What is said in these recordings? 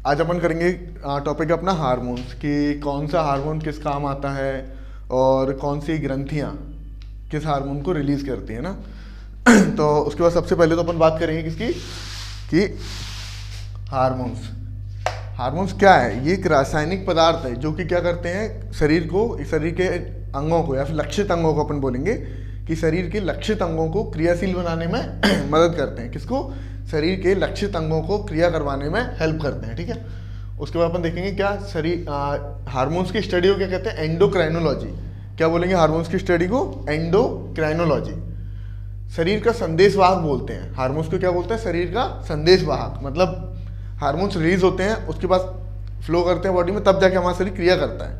आज अपन करेंगे टॉपिक अपना हार्मोन्स, कि कौन सा हार्मोन किस काम आता है और कौन सी ग्रंथियाँ किस हार्मोन को रिलीज करती है ना। तो उसके बाद सबसे पहले तो अपन बात करेंगे किसकी, कि हार्मोन्स। हार्मोन्स क्या है? ये एक रासायनिक पदार्थ है जो कि क्या करते हैं, शरीर के अंगों को या फिर लक्षित अंगों को अपन बोलेंगे कि शरीर के लक्षित अंगों को क्रियाशील बनाने में मदद करते हैं। किसको? शरीर के लक्षित अंगों को क्रिया करवाने में हेल्प करते हैं। ठीक है, उसके बाद अपन देखेंगे क्या शरीर हार्मोन्स की स्टडी को क्या कहते हैं, एंडोक्राइनोलॉजी। क्या बोलेंगे हार्मोन्स की स्टडी को? एंडोक्राइनोलॉजी। शरीर का संदेशवाहक बोलते हैं हार्मोन्स को। क्या बोलते हैं? शरीर का संदेशवाहक। मतलब हार्मोन्स रिलीज होते हैं, उसके बाद फ्लो करते हैं बॉडी में, तब जाके हमारा शरीर क्रिया करता है।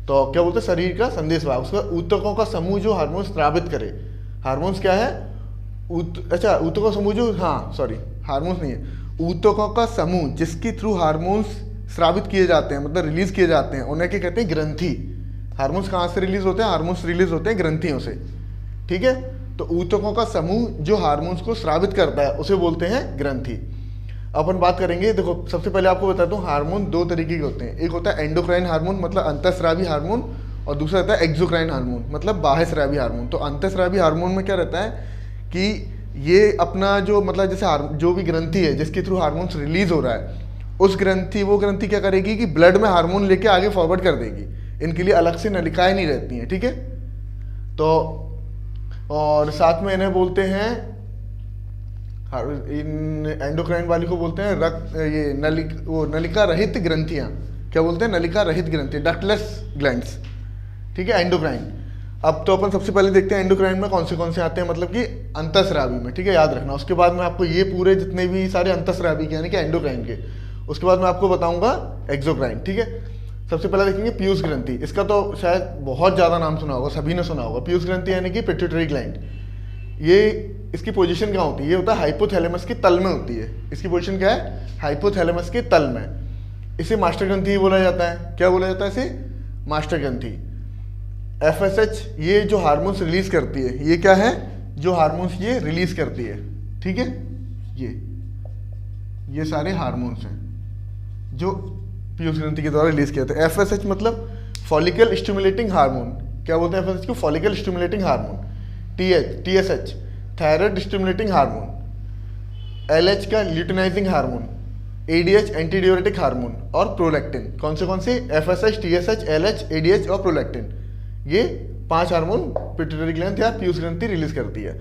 तो क्या बोलते हैं? शरीर का संदेशवाहक। उसका ऊतकों का समूह जो हार्मोन्स स्रावित करे। हार्मोन्स क्या है? ऊतकों का समूह जो, हार्मोन्स नहीं है, ऊतकों का समूह जिसके थ्रू हार्मोन्स स्रावित किए जाते हैं, मतलब रिलीज किए जाते हैं, उन्हें क्या कहते हैं? ग्रंथि। हार्मोन्स कहाँ से रिलीज होते हैं? हार्मोन्स रिलीज होते हैं ग्रंथियों से। ठीक है, तो ऊतकों का समूह जो हार्मोन्स को स्रावित करता है उसे बोलते हैं ग्रंथि। अपन बात करेंगे, देखो सबसे पहले आपको बताता हूँ, हार्मोन दो तरीके के होते हैं। एक होता है एंडोक्राइन हार्मोन, मतलब अंतःस्रावी हार्मोन, और दूसरा होता है एक्सोक्राइन हार्मोन, मतलब बाह्यस्रावी हार्मोन। तो अंतःस्रावी हार्मोन में क्या रहता है कि ये अपना जो, मतलब जैसे जो भी ग्रंथि है जिसके थ्रू हार्मोन्स रिलीज हो रहा है, वो ग्रंथि क्या करेगी कि ब्लड में हार्मोन लेके आगे फॉरवर्ड कर देगी। इनके लिए अलग से नलिकाएं नहीं रहती हैं। ठीक है, तो और साथ में इन्हें बोलते हैं, इन एंडोक्राइन वाली को बोलते हैं नलिका रहित ग्रंथियां। क्या बोलते हैं? नलिका रहित ग्रंथि, डक्टलेस ग्लैंड्स। ठीक है, एंडोक्राइन। अब तो अपन सबसे पहले देखते हैं एंडोक्राइन में कौन से आते हैं, मतलब कि अंतःस्रावी में। ठीक है, याद रखना। उसके बाद में आपको ये पूरे जितने भी सारे अंतःस्रावी के यानी कि एंडोक्राइन के, उसके बाद मैं आपको बताऊंगा एक्सोक्राइन। ठीक है, सबसे पहले देखेंगे पीयूष ग्रंथि। इसका तो शायद बहुत ज़्यादा नाम सुना होगा, सभी ने सुना होगा। पीयूष ग्रंथि यानी कि पिट्यूटरी ग्लैंड। ये इसकी पोजीशन क्या होती है? ये होता है हाइपोथैलेमस के तल में होती है। इसकी पोजीशन क्या है? हाइपोथैलेमस के तल में। इसे मास्टर ग्रंथि ही बोला जाता है। क्या बोला जाता है इसे? मास्टर ग्रंथि। FSH ये जो हार्मोन्स रिलीज करती है, ये क्या है? जो हार्मोन्स ये रिलीज करती है। ठीक है, ये सारे हार्मोन्स हैं जो पीयूष ग्रंथि के द्वारा रिलीज किया था। FSH मतलब फॉलिकल स्टिमुलेटिंग हार्मोन। क्या बोलते हैं FSH को? Follicle stimulating hormone. TSH thyroid stimulating hormone. LH का luteinizing hormone. ADH anti diuretic hormone. और प्रोलैक्टिन। कौन से? FSH, TSH, LH, ADH और प्रोलैक्टिन। ये 5 हार्मोन पिट्यूटरी ग्लैंड या पीयूष ग्रंथि रिलीज करती है।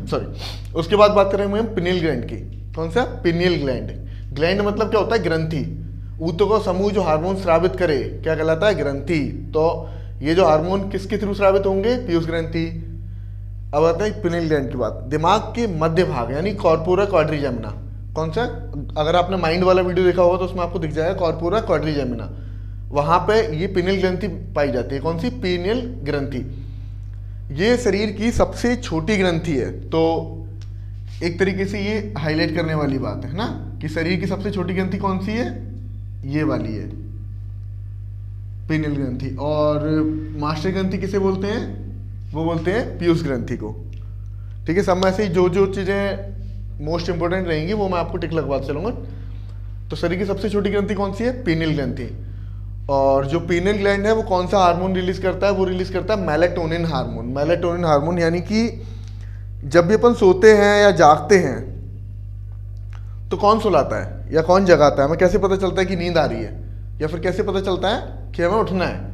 सॉरी। उसके बाद बात करेंगे हम पिनियल ग्लैंड की। कौन सा? Pineal gland. ग्लैंड मतलब क्या होता है? ग्रंथि। ऊतकों समूह जो हार्मोन स्रावित करे क्या कहलाता है? ग्रंथि। तो ये जो हार्मोन किसके थ्रू स्रावित होंगे? पीयूष ग्रंथि। अब आता है पिनियल ग्लैंड की बात। दिमाग के मध्य भाग यानी कॉर्पोरा क्वाड्रिजेमिना। कौन सा? अगर आपने माइंड वाला वीडियो देखा होगा तो उसमें आपको दिख जाएगा कॉर्पोरा क्वाड्रिजेमिना। वहां पे ये पिनियल ग्रंथि पाई जाती है। कौन सी? पिनियल ग्रंथि। ये शरीर की सबसे छोटी ग्रंथि है। तो एक तरीके से ये हाईलाइट करने वाली बात है ना, कि शरीर की सबसे छोटी ग्रंथि कौन सी है? ये वाली है, पिनियल ग्रंथि। और मास्टर ग्रंथि किसे बोलते हैं? वो बोलते हैं पीयूष ग्रंथि को। ठीक है, सब में ऐसे ही जो चीजें मोस्ट इंपोर्टेंट रहेंगी वो मैं आपको टिक लगवाते चलूंगा। तो शरीर की सबसे छोटी ग्रंथि कौन सी है? पिनियल ग्रंथि। और जो पिनियल ग्लैंड है वो कौन सा हार्मोन रिलीज करता है? वो रिलीज करता है मेलेटोनिन हार्मोन। मेलेटोनिन हार्मोन यानी कि जब भी अपन सोते हैं या जागते हैं तो कौन सुलाता है या कौन जगाता है? हमें कैसे पता चलता है कि नींद आ रही है, या फिर कैसे पता चलता है कि हमें उठना है?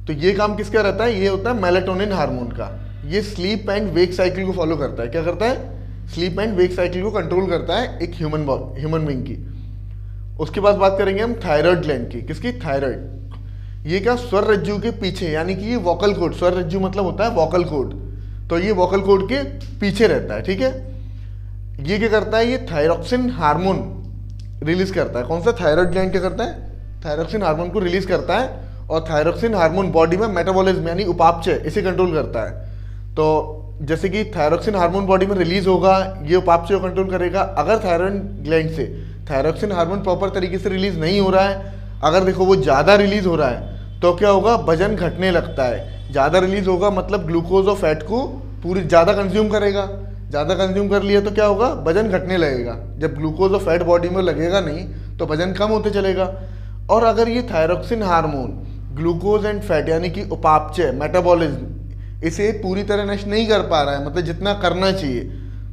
तो ये काम किसका रहता है? ये होता है मेलेटोनिन हार्मोन का। ये स्लीप एंड वेक साइकिल को फॉलो करता है। क्या करता है? स्लीप एंड वेक साइकिल को कंट्रोल करता है एक ह्यूमन बीइंग की। उसके बाद बात करेंगे हम थायराइड ग्लैंड की। किसकी? थायराइड। ये क्या? स्वर रज्जु के पीछे, यानी कि ये वोकल कॉर्ड। स्वर रज्जु मतलब होता है वोकल कॉर्ड। तो ये वोकल कॉर्ड के पीछे रहता है। ठीक है, ये क्या करता है? ये थायरॉक्सिन हार्मोन रिलीज करता है। कौन सा? थायराइड ग्लैंड क्या करता है? थायरॉक्सिन हार्मोन को रिलीज करता है। और थायरॉक्सिन हार्मोन बॉडी में मेटाबॉलिज्म यानी उपापचय इसे कंट्रोल करता है। तो जैसे कि थायरॉक्सिन हार्मोन बॉडी में रिलीज होगा, ये उपापचय को कंट्रोल करेगा। अगर थायराइड ग्लैंड से थायरॉक्सिन हार्मोन प्रॉपर तरीके से रिलीज नहीं हो रहा है, अगर देखो वो ज़्यादा रिलीज हो रहा है, तो क्या होगा? वजन घटने लगता है। ज़्यादा रिलीज होगा मतलब ग्लूकोज और फैट को पूरी ज़्यादा कंज्यूम करेगा। ज़्यादा कंज्यूम कर लिया तो क्या होगा, वजन घटने लगेगा। जब ग्लूकोज और फैट बॉडी में लगेगा नहीं तो वजन कम होते चलेगा। और अगर ये thyroxine hormone glucose and fat यानी कि उपापचय मेटाबॉलिज्म इसे पूरी तरह नष्ट नहीं कर पा रहा है, मतलब जितना करना चाहिए,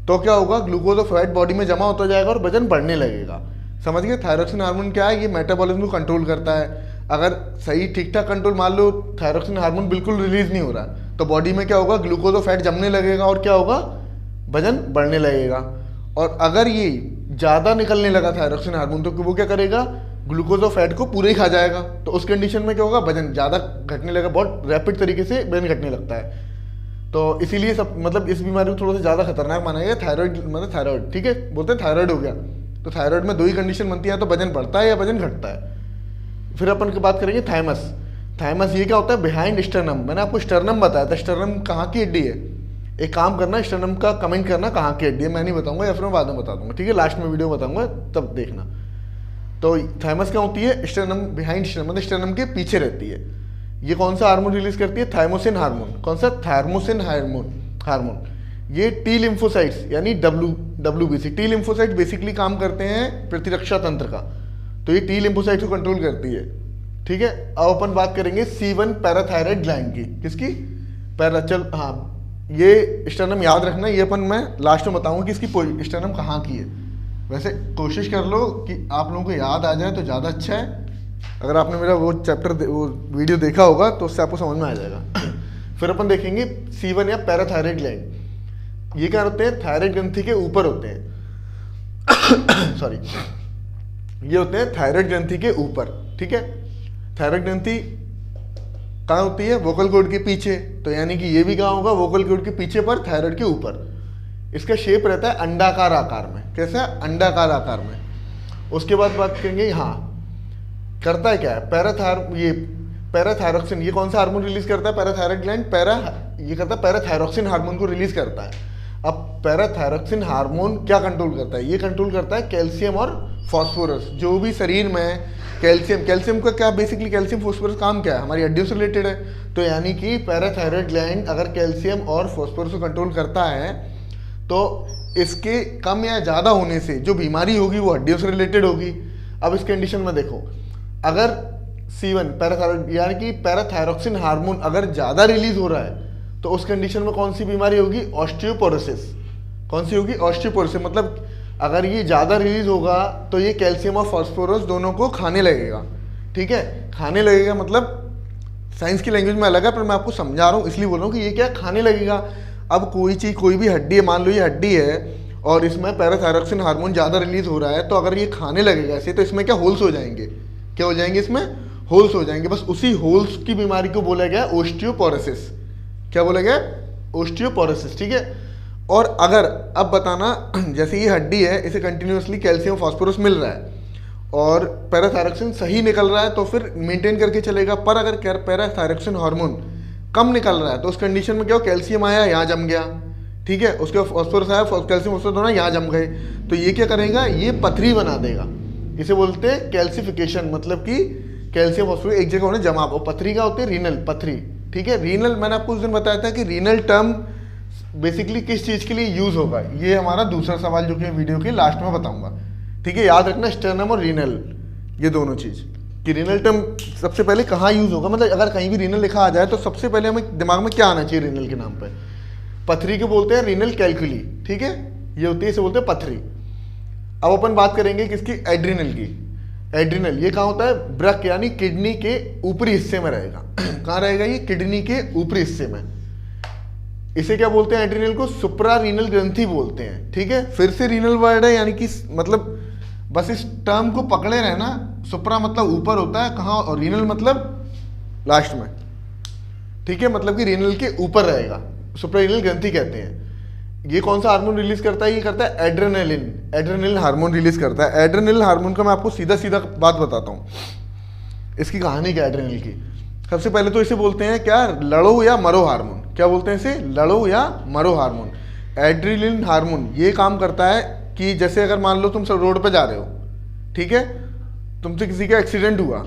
तो क्या होगा, ग्लूकोज और फैट बॉडी में जमा होता जाएगा और वजन बढ़ने लगेगा। समझ गए। थायरोक्सिन हार्मोन क्या है, ये मेटाबॉलिज्म को कंट्रोल करता है। अगर सही ठीक ठाक कंट्रोल, मान लो थायरोक्सिन हार्मोन बिल्कुल रिलीज नहीं हो रहा तो बॉडी में क्या होगा, ग्लूकोज और फैट जमने लगेगा और क्या होगा, वजन बढ़ने लगेगा। और अगर ये ज़्यादा निकलने लगा थायरोक्सिन हार्मोन तो वो क्या करेगा, ग्लूकोज और फैट को पूरे ही खा जाएगा। तो उस कंडीशन में क्या होगा, वजन ज़्यादा घटने लगेगा, बहुत रैपिड तरीके से वजन घटने लगता है। तो इसीलिए सब मतलब इस बीमारी को थोड़ा सा ज़्यादा खतरनाक माना गया। थायराइड मतलब थायराइड, ठीक है, बोलते हैं थायराइड हो गया तो थायराइड में दो ही कंडीशन बनती है, तो वजन बढ़ता है या वजन घटता है। फिर अपन की बात करेंगे थाइमस। थाइमस ये क्या होता है, बिहाइंड स्टर्नम। मैंने आपको स्टर्नम बताया था, स्टर्नम कहाँ की हड्डी है। एक काम करना, स्टर्नम का कमेंट करना कहाँ की हड्डी है, मैं नहीं बताऊंगा या फिर मैं बाद में बता दूंगा, ठीक है, लास्ट में वीडियो बताऊंगा तब देखना। तो थाइमस क्या होती है, स्टर्नम बिहाइंड स्टर्नम, मतलब स्टर्नम के पीछे रहती है। ये कौन सा हार्मोन रिलीज करती है, थाइमोसिन हार्मोन। कौन सा, थाइमोसिन हार्मोन। ये टी लिम्फोसाइट्स यानी WBC, टी लिम्फोसाइट बेसिकली काम करते हैं प्रतिरक्षा तंत्र का, तो ये टी लिम्फोसाइट को कंट्रोल करती है, ठीक है। अब अपन बात करेंगे C1 पैराथायराइड ग्लैंड की, किसकी, पैराचल, हाँ ये स्टर्नम याद रखना, ये अपन मैं लास्ट में बताऊंगा कि इसकी स्टर्नम कहाँ की है। वैसे कोशिश कर लो कि आप लोगों को याद आ जाए तो ज़्यादा अच्छा है। अगर आपने मेरा वो चैप्टर वो वीडियो देखा होगा तो उससे आपको समझ में आ जाएगा। फिर अपन देखेंगे C1 या पैराथायराइड ग्लैंड। ये क्या होते हैं, थायराइड ग्रंथि के ऊपर होते हैं सॉरी, ये होते हैं थायराइड ग्रंथि के ऊपर, ठीक है। थायराइड ग्रंथि कहाँ होती है, वोकल कॉर्ड के पीछे, तो यानी कि ये भी कहाँ होगा, वोकल कॉर्ड के पीछे पर, थायराइड के ऊपर। इसका शेप रहता है अंडाकार आकार में, कैसा, अंडाकार आकार में। उसके बाद बात करेंगे, हाँ करता है क्या है, ये पैराथायरोक्सिन, ये कौन सा हार्मोन रिलीज करता है, पैराथायराइड ग्लैंड ये करता है पैराथायरोक्सिन हार्मोन को रिलीज करता है। अब पैराथायरोक्सिन हार्मोन क्या कंट्रोल करता है, ये कंट्रोल करता है कैल्शियम और फॉस्फोरस, जो भी शरीर में कैल्शियम का क्या, बेसिकली कैल्शियम फॉस्फोरस काम क्या है, हमारी हड्डियों से रिलेटेड है। तो यानी कि पैराथायराइड ग्लैंड अगर कैल्शियम और फॉस्फोरस को कंट्रोल करता है तो इसके कम या ज़्यादा होने से जो बीमारी होगी वो हड्डियों से रिलेटेड होगी। अब इस कंडीशन में देखो, अगर C1 पैराथायराइड यानी कि पैराथायरोक्सिन हार्मोन अगर ज़्यादा रिलीज हो रहा है तो उस कंडीशन में कौन सी बीमारी होगी, ऑस्टियोपोरोसिस। कौन सी होगी, ऑस्टियोपोरोसिस। मतलब अगर ये ज़्यादा रिलीज होगा तो ये कैल्शियम और फॉस्फोरस दोनों को खाने लगेगा, ठीक है। खाने लगेगा मतलब साइंस की लैंग्वेज में अलग है, पर मैं आपको समझा रहा हूँ इसलिए बोल रहा हूँ कि ये क्या खाने लगेगा। अब कोई चीज़, कोई भी हड्डी है, मान लो ये हड्डी है और इसमें पैराथायरोक्सिन हार्मोन ज़्यादा रिलीज हो रहा है, तो अगर ये खाने लगेगा ऐसे तो इसमें क्या होल्स हो जाएंगे, क्या हो जाएंगे, इसमें होल्स हो जाएंगे। बस उसी होल्स की बीमारी को बोला गया ओस्टियोपोरोसिस। क्या बोला गया, ओस्टियोपोरोसिस, ठीक है। और अगर अब बताना, जैसे ये हड्डी है, इसे कंटिन्यूसली कैल्शियम फॉस्फोरस मिल रहा है और पैराथायरोक्सिन सही निकल रहा है तो फिर मेंटेन करके चलेगा। पर अगर पैराथायरोक्सिन हार्मोन कम निकल रहा है तो उस कंडीशन में क्या हो, कैल्शियम आया यहाँ जम गया, ठीक है, उसके फॉस्फोरस आया, कैल्शियम फॉस्फोरस दोनों यहाँ जम गए, तो ये क्या करेगा, ये पथरी बना देगा। इसे बोलते हैं कैल्सिफिकेशन, मतलब कि कैल्शियम फॉस्फोरस एक जगह होने जमा। और पथरी का होती है रीनल पथरी, ठीक है। रीनल मैंने आपको उस दिन बताया था कि रीनल टर्म बेसिकली किस चीज़ के लिए यूज होगा, ये हमारा दूसरा सवाल जो कि वीडियो के लास्ट में बताऊंगा, ठीक है। याद रखना स्टर्नम और रीनल, ये दोनों चीज़ कि रीनल टर्म सबसे पहले कहाँ यूज होगा। मतलब अगर कहीं भी रीनल लिखा आ जाए तो सबसे पहले हमें दिमाग में क्या आना चाहिए रीनल के नाम पर, पथरी को बोलते हैं रीनल कैलकुली, ठीक है, ये होती है, इसे बोलते हैं पथरी। अब अपन बात करेंगे किसकी, एड्रिनल की। एड्रिनल ये कहाँ होता है, ब्रक यानी किडनी के ऊपरी हिस्से में रहेगा। कहाँ रहेगा ये, किडनी के ऊपरी हिस्से में। इसे क्या बोलते हैं, एड्रिनल को सुप्रा रीनल ग्रंथि बोलते हैं, ठीक है। फिर से रीनल वर्ड है, यानी कि मतलब बस इस टर्म को पकड़े रहना। सुप्रा मतलब ऊपर होता है कहाँ, और रीनल मतलब लास्ट में, ठीक है, मतलब कि रीनल के ऊपर रहेगा, सुप्रा रीनल ग्रंथि कहते हैं। ये कौन सा हार्मोन रिलीज करता है, ये करता है एड्रेनलिन। एड्रेनलिन हार्मोन रिलीज करता है। एड्रेनलिन हार्मोन का मैं आपको सीधा सीधा बात बताता हूँ, इसकी कहानी क्या है एड्रेनलिन की। सबसे पहले तो इसे बोलते हैं क्या, लड़ो या मरो हार्मोन। क्या बोलते हैं इसे, लड़ो या मरो हार्मोन। एड्रेनलिन हार्मोन ये काम करता है कि जैसे अगर मान लो तुम सब रोड पे जा रहे हो, ठीक है, तुमसे किसी का एक्सीडेंट हुआ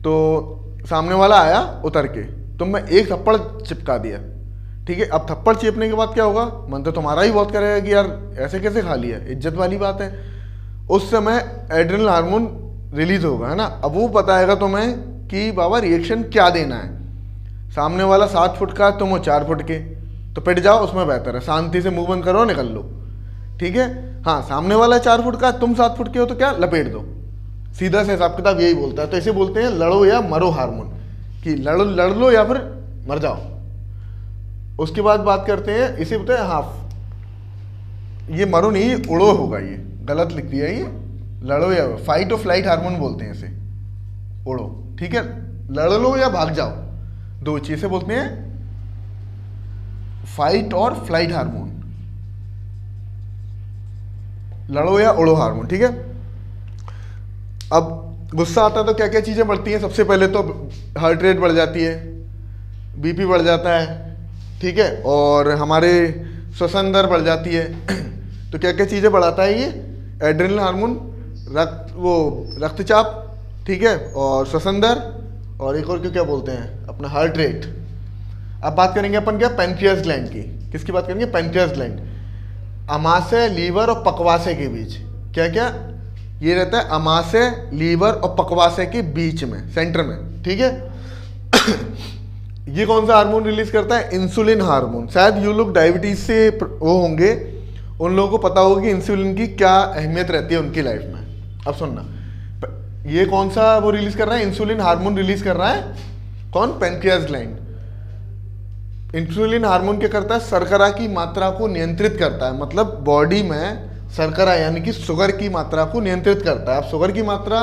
तो सामने वाला आया उतर के, तुम में एक थप्पड़ चिपका दिया, ठीक है। अब थप्पड़ चेपने के बाद क्या होगा, मन तो तुम्हारा ही बहुत करेगा कि यार ऐसे कैसे खा लिया, इज्जत वाली बात है। उस समय एड्रेनल हार्मोन रिलीज होगा, है ना। अब वो बताएगा तुम्हें कि बाबा रिएक्शन क्या देना है। सामने वाला 7 फुट का, तुम हो 4 फुट के, तो पिट जाओ, उसमें बेहतर है, शांति से मुंह बंद करो, निकल लो, ठीक है। हाँ, सामने वाला 4 फुट का, तुम 7 फुट के हो, तो क्या लपेट दो। सीधा से हिसाब किताब यही बोलता है। तो इसे बोलते हैं लड़ो या मरो हार्मोन, कि लड़ लो या फिर मर जाओ। उसके बाद बात करते हैं, इसे बोलते हैं हाफ, ये मरो नहीं, उड़ो होगा, ये गलत लिख दिया, ये लड़ो या फाइट और फ्लाइट हार्मोन बोलते हैं इसे, उड़ो, ठीक है। लड़ लो या भाग जाओ, दो चीजें बोलते हैं फाइट और फ्लाइट हार्मोन, लड़ो या उड़ो हार्मोन, ठीक है। अब गुस्सा आता है तो क्या क्या चीजें बढ़ती हैं। सबसे पहले तो हार्ट रेट बढ़ जाती है, बीपी बढ़ जाता है, ठीक है, और हमारे श्वसन दर बढ़ जाती है। तो क्या क्या चीजें बढ़ाता है ये, एड्रेनल हार्मोन, रक्तचाप, ठीक है, और श्वसन दर, और एक और क्यों क्या बोलते हैं अपना हार्ट रेट। अब बात करेंगे अपन क्या, पैनक्रियास ग्लैंड की। किसकी बात करेंगे, पैनक्रियास ग्लैंड। अमाशय, लीवर और पकवाशय के बीच क्या क्या ये रहता है, अमाशय, लीवर और पकवाशय के बीच में, सेंटर में, ठीक है। ये कौन सा हार्मोन रिलीज करता है, इंसुलिन हार्मोन। शायद ये लोग डायबिटीज से वो होंगे, उन लोगों को पता होगा कि इंसुलिन की क्या अहमियत रहती है उनकी लाइफ में। अब सुनना, ये कौन सा वो रिलीज कर रहा है, इंसुलिन हार्मोन रिलीज कर रहा है कौन, पैनक्रियास ग्लैंड। इंसुलिन हार्मोन क्या करता है, शर्करा की मात्रा को नियंत्रित करता है, मतलब बॉडी में शर्करा यानी कि शुगर की मात्रा को नियंत्रित करता है। अब शुगर की मात्रा,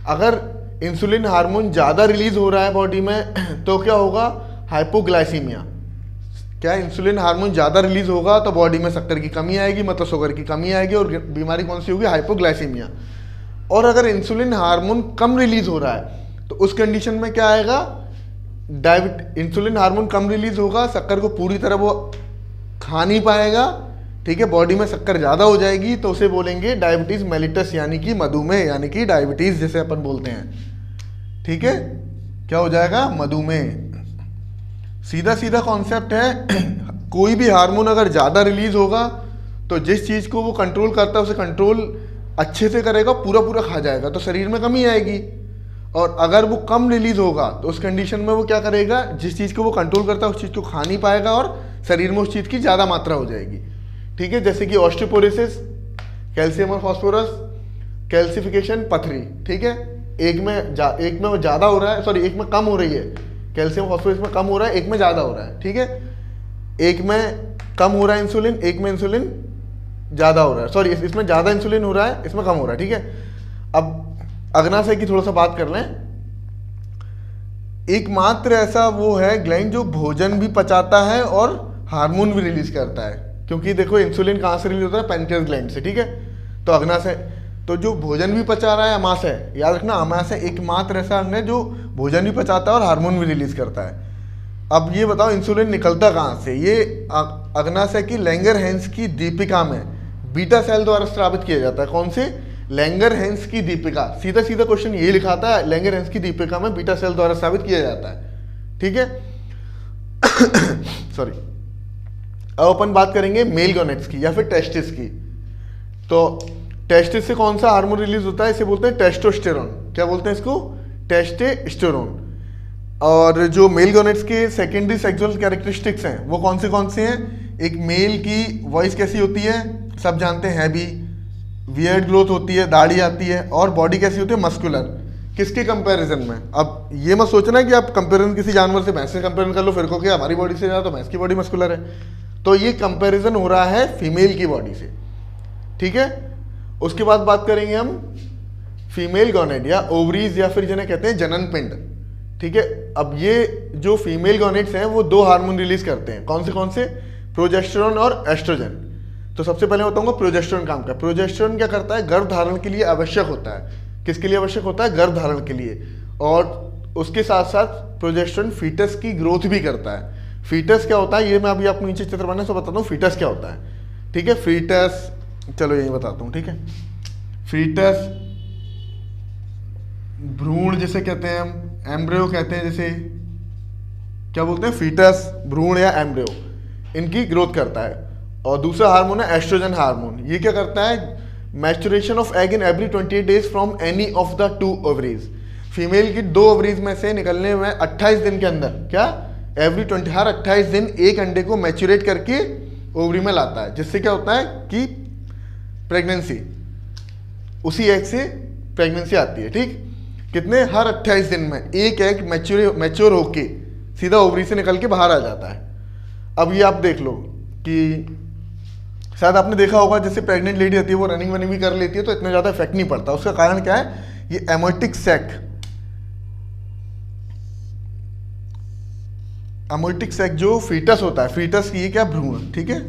अगर इंसुलिन हार्मोन ज़्यादा रिलीज हो रहा है बॉडी में तो क्या होगा, हाइपोग्लाइसीमिया। क्या इंसुलिन हार्मोन ज़्यादा रिलीज होगा तो बॉडी में शक्कर की कमी आएगी, मतलब शुगर की कमी आएगी, और बीमारी कौन सी होगी, हाइपोग्लाइसीमिया। और अगर इंसुलिन हार्मोन कम रिलीज हो रहा है तो उस कंडीशन में क्या आएगा, इंसुलिन हार्मोन कम रिलीज होगा, शक्कर को पूरी तरह वो खा नहीं पाएगा, ठीक है, बॉडी में शक्कर ज़्यादा हो जाएगी, तो उसे बोलेंगे डायबिटीज मेलिटस, यानी कि मधुमेह, यानी कि डायबिटीज जिसे अपन बोलते हैं, ठीक है। क्या हो जाएगा, मधुमेह। सीधा सीधा कॉन्सेप्ट है। कोई भी हार्मोन अगर ज़्यादा रिलीज होगा तो जिस चीज़ को वो कंट्रोल करता है उसे कंट्रोल अच्छे से करेगा, पूरा पूरा खा जाएगा, तो शरीर में कमी आएगी। और अगर वो कम रिलीज होगा तो उस कंडीशन में वो क्या करेगा, जिस चीज़ को वो कंट्रोल करता है उस चीज़ को खा नहीं पाएगा और शरीर में उस चीज़ की ज़्यादा मात्रा हो जाएगी, ठीक है। जैसे कि ऑस्टियोपोरोसिस, कैल्शियम और फॉस्फोरस, कैल्सिफिकेशन, पथरी, ठीक है। एक में वो ज़्यादा हो रहा है, सॉरी, एक में कम हो रही है, कैल्शियम फॉस्फोरस में कम हो रहा है, एक में ज़्यादा हो रहा है, ठीक है। एक में कम हो रहा है इंसुलिन, एक में इंसुलिन ज़्यादा हो रहा है, सॉरी, इसमें ज़्यादा इंसुलिन हो रहा है, इसमें कम हो रहा है, ठीक है। अब अग्नाशय की थोड़ा सा बात कर लें। एकमात्र ऐसा वो है ग्लैंड जो भोजन भी पचाता है और हार्मोन भी रिलीज करता है, क्योंकि देखो इंसुलिन कहाँ से रिलीज होता है, पैनक्रियास ग्लैंड से, ठीक है। तो अग्नाशय, तो जो भोजन भी पचा रहा है अमाशय, याद रखना, अमाशय एकमात्र ऐसा अंग है जो भोजन भी पचाता है और हार्मोन भी रिलीज करता है। अब ये बताओ इंसुलिन निकलता कहाँ से, ये अग्नाशय की लैंगरहैंस की दीपिका में बीटा सेल द्वारा स्रावित किया जाता है। कौन से, लैंगरहैंस की दीपिका। सीधा सीधा क्वेश्चन ये लिखा था, लैंगरहैंस की दीपिका में बीटा सेल द्वारा स्रावित किया जाता है, ठीक है। सॉरी। अब अपन बात करेंगे मेल गोनेड्स की या फिर टेस्टिस की। तो टेस्टिस से कौन सा हार्मोन रिलीज होता है, इसे बोलते हैं टेस्टोस्टेरोन। क्या बोलते हैं इसको, टेस्टोस्टेरोन। और जो मेल गोनेड्स के सेकेंडरी सेक्सुअल कैरेक्टरिस्टिक्स हैं वो कौन से हैं, एक मेल की वॉइस कैसी होती है, सब जानते हैं, हैवी, वियर्ड ग्रोथ होती है, दाढ़ी आती है, और बॉडी कैसी होती है, मस्कुलर। किसके कंपैरिजन में, अब ये मत सोचना कि आप कंपैरिजन किसी जानवर से, भैंस से कंपैरिजन कर लो फिर को कि हमारी बॉडी से ज़्यादा तो भैंस की बॉडी मस्कुलर है। तो ये कंपैरिजन हो रहा है फीमेल की बॉडी से, ठीक है। उसके बाद बात करेंगे हम फीमेल गोनेड या ओवरीज या फिर जिन्हें कहते हैं जनन पिंड, ठीक है। अब ये जो फीमेल गोनेड्स हैं वो 2 हार्मोन रिलीज करते हैं। कौन से, प्रोजेस्टेरोन और एस्ट्रोजन। तो सबसे पहले बताऊंगा प्रोजेस्टेरोन काम का। प्रोजेस्टेरोन क्या करता है, गर्भ धारण के लिए आवश्यक होता है। किसके लिए आवश्यक होता है, गर्भ धारण के लिए। और उसके साथ साथ प्रोजेस्टेरोन फीटस की ग्रोथ भी करता है। फीटस क्या होता है, ये मैं अभी आपको नीचे चित्र बनाने से बताता हूँ फीटस क्या होता है, ठीक है। फीटस, चलो यही बताता हूँ, ठीक है। फीटस, भ्रूण जिसे कहते हैं हम, एम्ब्रियो कहते हैं, जैसे क्या बोलते हैं, फीटस, भ्रूण या एम्ब्रियो, इनकी ग्रोथ करता है। और दूसरा हार्मोन है एस्ट्रोजन हार्मोन। ये क्या करता है, maturation of egg in every 28 days from any of the 2 ovaries. Female की 2 ओवरीज में से निकलने में 28 दिन के अंदर, क्या हर 28 दिन एक अंडे को मैच्योरेट करके ओवरी में लाता है, जिससे क्या होता है कि प्रेगनेंसी, उसी एग से प्रेगनेंसी आती है। ठीक, कितने, हर 28 दिन में एक एग मैच्योर होके सीधा ओवरी से निकल के बाहर आ जाता है। अब ये आप देख लो कि शायद आपने देखा होगा, जैसे प्रेग्नेंट लेडी होती है वो रनिंग वनिंग भी कर लेती है तो इतना ज़्यादा इफेक्ट नहीं पड़ता। उसका कारण क्या है, ये एमोटिक सैक जो फीटस होता है, फीटस की ये क्या, भ्रूण। ठीक है,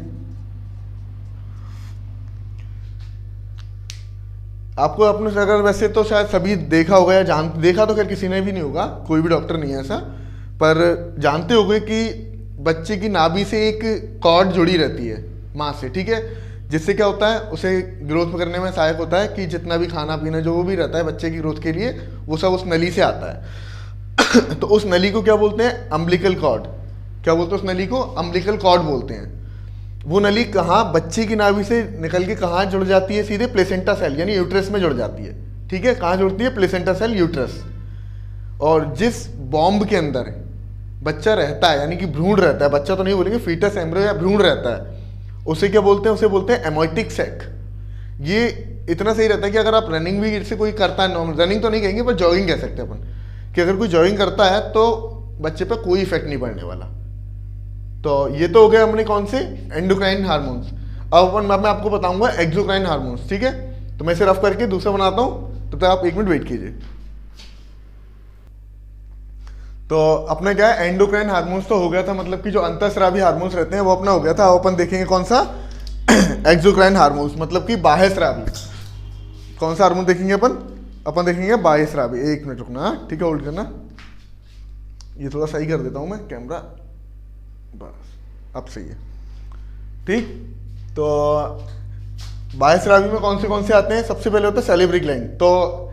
आपको अपने अगर वैसे तो शायद सभी देखा होगा या देखा तो खैर किसी ने भी नहीं होगा, कोई भी डॉक्टर नहीं है ऐसा, पर जानते होंगे कि बच्चे की नाभि से एक कॉर्ड जुड़ी रहती है माँ से। ठीक है, जिससे क्या होता है, उसे ग्रोथ करने में सहायक होता है कि जितना भी खाना पीना जो भी रहता है बच्चे की ग्रोथ के लिए, वो सब उस नली से आता है। तो उस नली को क्या बोलते हैं, अम्बिलिकल कॉर्ड। क्या बोलते हैं उस नली को, अम्बिलिकल कॉर्ड बोलते हैं। वो नली कहाँ, बच्चे की नाभि से निकल के कहाँ जुड़ जाती है, सीधे प्लेसेंटा सेल यानी यूट्रस में जुड़ जाती है। ठीक है, कहाँ जुड़ती है, प्लेसेंटा सेल, यूट्रस। और जिस बॉम्ब के अंदर बच्चा रहता है, यानी कि भ्रूण रहता है, बच्चा तो नहीं बोलेंगे, फीटस, एम्ब्रियो या भ्रूण रहता है, उसे क्या बोलते हैं, उसे बोलते हैं एमोटिक सैक। ये इतना सही रहता है कि अगर आप रनिंग भी से कोई करता है, नॉर्मल रनिंग तो नहीं कहेंगे पर जॉगिंग कह सकते हैं अपन, कि अगर कोई जॉगिंग करता है तो बच्चे पे कोई इफेक्ट नहीं पड़ने वाला। तो ये तो हो गया हमने कौन से, एंडोक्राइन हार्मोन्स। अब मैं आपको बताऊंगा एक्सोक्राइन हार्मोन्स। ठीक है, तो मैं इसे रफ करके दूसरा बनाता हूँ, तो आप 1 मिनट वेट कीजिए। तो अपना क्या है, एंडोक्राइन हार्मोन्स तो हो गया था, मतलब कि जो अंतःस्रावी हार्मोन्स रहते हैं वो अपना हो गया था। अब अपन देखेंगे कौन सा, एक्सोक्राइन हार्मोन्स, मतलब कि बाह्यस्रावी। कौन सा हार्मोन देखेंगे अपन देखेंगे बाह्यस्रावी। 1 मिनट रुकना, ठीक है, होल्ड करना। ये थोड़ा सही कर देता हूँ मैं कैमरा, बस अब सही है। ठीक, तो बाह्यस्रावी में कौन से आते हैं, सबसे पहले होता है सैलिवरी ग्लैंड। तो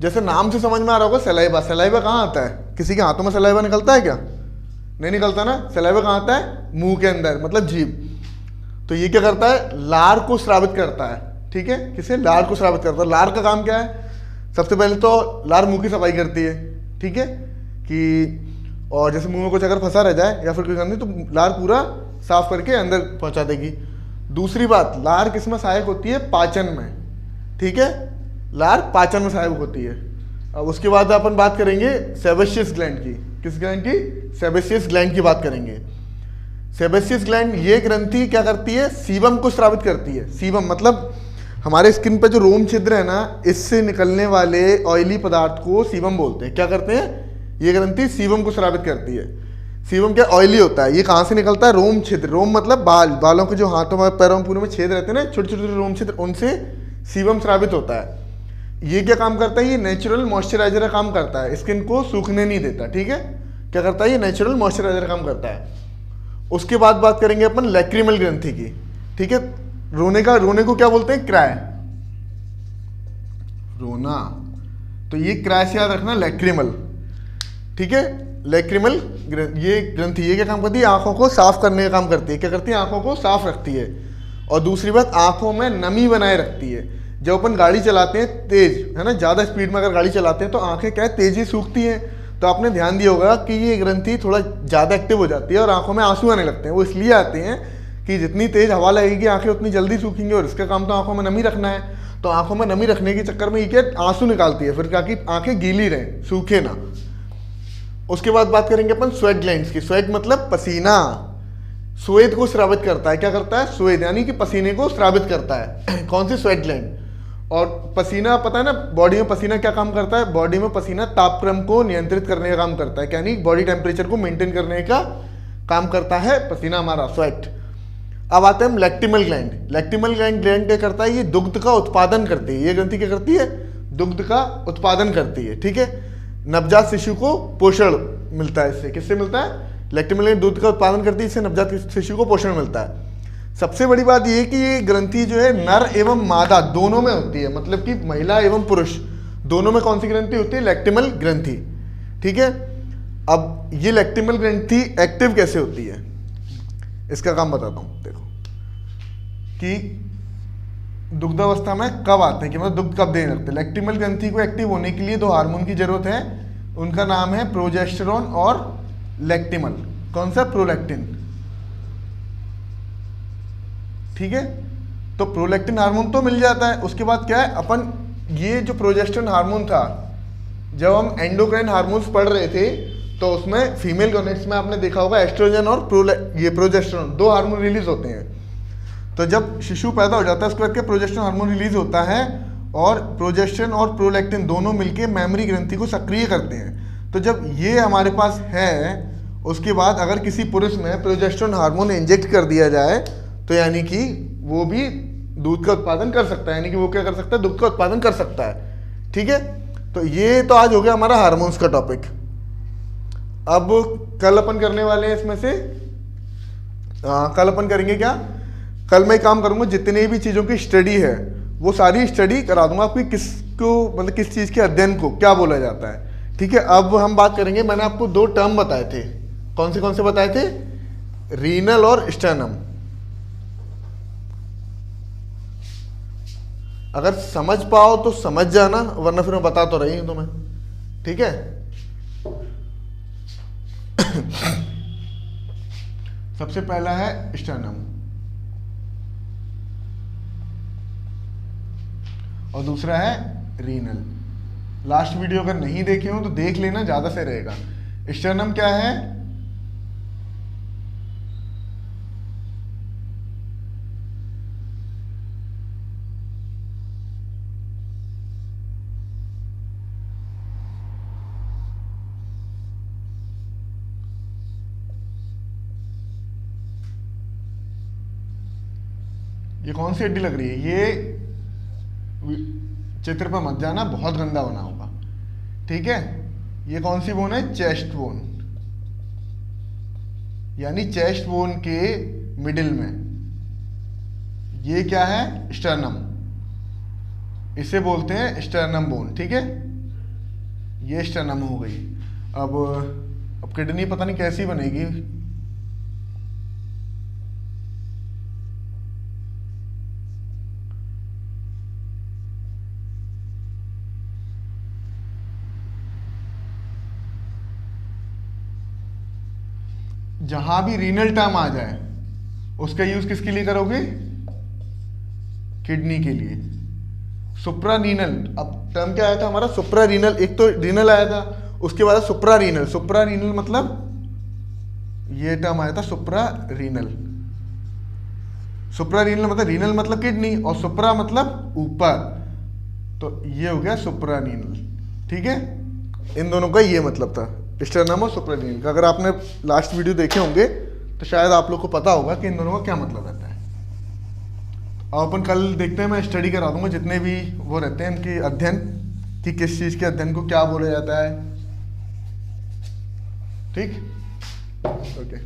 जैसे नाम से समझ में आ रहा होगा, सलाइवा। सलाइवा कहाँ आता है, किसी के हाथों में सलाइवा निकलता है क्या, नहीं निकलता ना। सलाइवा कहाँ आता है, मुंह के अंदर, मतलब जीभ। तो ये क्या करता है, लार को स्रावित करता है। ठीक है, किसे, लार को स्रावित करता है। लार का काम क्या है, सबसे पहले तो लार मुंह की सफाई करती है। ठीक है, कि और जैसे मुंह में कुछ अगर फंसा रह जाए या फिर कोई गंदगी, तो लार पूरा साफ करके अंदर पहुंचा देगी। दूसरी बात, लार किस में सहायक होती है, पाचन में। ठीक है, लार पाचन में सहायक होती है। अब उसके बाद अपन बात करेंगे सेबेशियस ग्लैंड की। किस ग्लैंड की, सेबेशियस ग्लैंड की बात करेंगे। सेबेशियस ग्लैंड, ये ग्रंथि क्या करती है, सीबम को स्रावित करती है। सीबम मतलब हमारे स्किन पर जो रोम छिद्र है ना, इससे निकलने वाले ऑयली पदार्थ को सीबम बोलते हैं। क्या करते हैं, ये ग्रंथि सीबम को स्रावित करती है। सीबम क्या, ऑयली होता है। ये कहाँ से निकलता है, रोम छिद्र। रोम मतलब बालों के जो हाथों में, पैरों में, पूरे में छेद रहते हैं ना, छोटे छोटे रोम छिद्र, उनसे सीबम स्रावित होता है। ये क्या काम करता है, ये नेचुरल मॉइस्चराइजर का काम करता है, स्किन को सूखने नहीं देता। ठीक है, क्या करता है, ये नेचुरल मॉइस्चराइजर काम करता है। उसके बाद बात करेंगे अपन लैक्रिमल ग्रंथि की। ठीक है, रोने को क्या बोलते हैं, क्राय, रोना। तो ये क्राय से याद रखना, लैक्रिमल। ठीक है, लैक्रिमल ये ग्रंथि, ये क्या काम करती है, आंखों को साफ करने का काम करती है। क्या करती है, आंखों को साफ रखती है। और दूसरी बात, आंखों में नमी बनाए रखती है। जब अपन गाड़ी चलाते हैं तेज, है ना, ज़्यादा स्पीड में अगर गाड़ी चलाते हैं तो आंखें क्या है, तेजी सूखती हैं। तो आपने ध्यान दिया होगा कि ये ग्रंथि थोड़ा ज़्यादा एक्टिव हो जाती है और आंखों में आंसू आने लगते हैं। वो इसलिए आते हैं कि जितनी तेज हवा लगेगी आंखें उतनी जल्दी सूखेंगी, और इसका काम तो आंखों में नमी रखना है। तो आंखों में नमी रखने के चक्कर में ये क्या, आंसू निकालती है फिर, ताकि आंखें गीली रहें, सूखे ना। उसके बाद बात करेंगे अपन स्वेट ग्लैंड्स की। स्वेट मतलब पसीना, स्वेद को स्रावित करता है। क्या करता है, स्वेद यानी कि पसीने को स्रावित करता है। कौन सी, स्वेट ग्लैंड। और पसीना, पता है ना, बॉडी में पसीना क्या काम करता है, बॉडी में पसीना तापक्रम को नियंत्रित करने का काम करता है, यानी बॉडी टेम्परेचर को मेंटेन करने का काम करता है पसीना हमारा, स्वेट। अब आते हैं हम लैक्टिमल ग्लैंड। लैक्टिमल ग्लैंड क्या करता है, ये दुग्ध का उत्पादन करती है। ये ग्रंथि क्या करती है, दुग्ध का उत्पादन करती है। ठीक है, नवजात शिशु को पोषण मिलता है इससे। किससे मिलता है, लैक्टिमल ग्लैंड दूध का उत्पादन करती है, इससे नवजात शिशु को पोषण मिलता है। सबसे बड़ी बात यह है कि ये ग्रंथि जो है नर एवं मादा दोनों में होती है, मतलब कि महिला एवं पुरुष दोनों में कौन सी ग्रंथि होती है, लैक्टिमल ग्रंथि। ठीक है, अब ये लैक्टिमल ग्रंथि एक्टिव कैसे होती है, इसका काम बताता हूँ। देखो कि दुग्धावस्था में कब आते हैं, कि मतलब दुग्ध कब देने लगते हैं। लैक्टिमल ग्रंथि को एक्टिव होने के लिए दो हार्मोन की जरूरत है, उनका नाम है प्रोजेस्टेरोन और लैक्टिमल। कौन सा? प्रोलैक्टिन। ठीक है, तो प्रोलैक्टिन हार्मोन तो मिल जाता है। उसके बाद क्या है, अपन ये जो प्रोजेस्टेरोन हार्मोन था, जब हम एंडोक्राइन हार्मोन्स पढ़ रहे थे तो उसमें फीमेल गोनेट्स में आपने देखा होगा एस्ट्रोजन और ये प्रोजेस्टेरोन दो हार्मोन रिलीज होते हैं। तो जब शिशु पैदा हो जाता है उसके बाद क्या प्रोजेस्टेरोन हार्मोन रिलीज होता है और प्रोजेस्टेरोन और प्रोलैक्टिन दोनों मिलके मेमोरी ग्रंथि को सक्रिय करते हैं। तो जब ये हमारे पास है, उसके बाद अगर किसी पुरुष में प्रोजेस्टेरोन हार्मोन इंजेक्ट कर दिया जाए तो यानी कि वो भी दूध का उत्पादन कर सकता है, यानी कि वो क्या कर सकता है, दूध का उत्पादन कर सकता है। ठीक है, तो ये तो आज हो गया हमारा हार्मोन्स का टॉपिक। अब कल अपन करने वाले हैं इसमें से कल अपन करेंगे क्या, कल मैं काम करूंगा जितने भी चीज़ों की स्टडी है वो सारी स्टडी करा दूंगा आपकी, किसको मतलब किस चीज़ के अध्ययन को क्या बोला जाता है। ठीक है, अब हम बात करेंगे, मैंने आपको दो टर्म बताए थे, कौन से बताए थे, रीनल और स्टर्नम। अगर समझ पाओ तो समझ जाना, वरना फिर मैं बता तो रही हूं तुम्हें। ठीक है, सबसे पहला है स्टर्नम और दूसरा है रीनल। लास्ट वीडियो अगर नहीं देखे हो तो देख लेना, ज्यादा से रहेगा। स्टर्नम क्या है, ये कौन सी हड्डी लग रही है, ये चित्र पर मत जाना, बहुत गंदा बना होगा। ठीक है, ये कौन सी बोन है, चेस्ट बोन, यानी चेस्ट बोन के मिडिल में ये क्या है, स्टर्नम, इसे बोलते हैं स्टर्नम बोन। ठीक है, ये स्टर्नम हो गई। अब किडनी पता नहीं कैसी बनेगी, जहां भी रीनल टर्म आ जाए उसका यूज किसके लिए करोगे, किडनी के लिए। सुप्रा रीनल, अब टर्म क्या आया था हमारा, सुप्रा रीनल, एक तो रीनल आया था, उसके बाद सुप्रा रीनल। सुप्रा रीनल मतलब ये टर्म आया था सुप्रा रीनल। सुप्रा रीनल मतलब रीनल मतलब किडनी और सुप्रा मतलब ऊपर, तो ये हो गया सुप्रा रीनल। ठीक है, इन दोनों का ये मतलब था, स्टर्नम और सुप्रारीनल का। अगर आपने लास्ट वीडियो देखे होंगे तो शायद आप लोग को पता होगा कि इन दोनों का क्या मतलब रहता है। अब अपन कल देखते हैं, मैं स्टडी करा दूंगा जितने भी वो रहते हैं इनके अध्ययन, कि किस चीज़ के अध्ययन को क्या बोला जाता है। ठीक, ओके।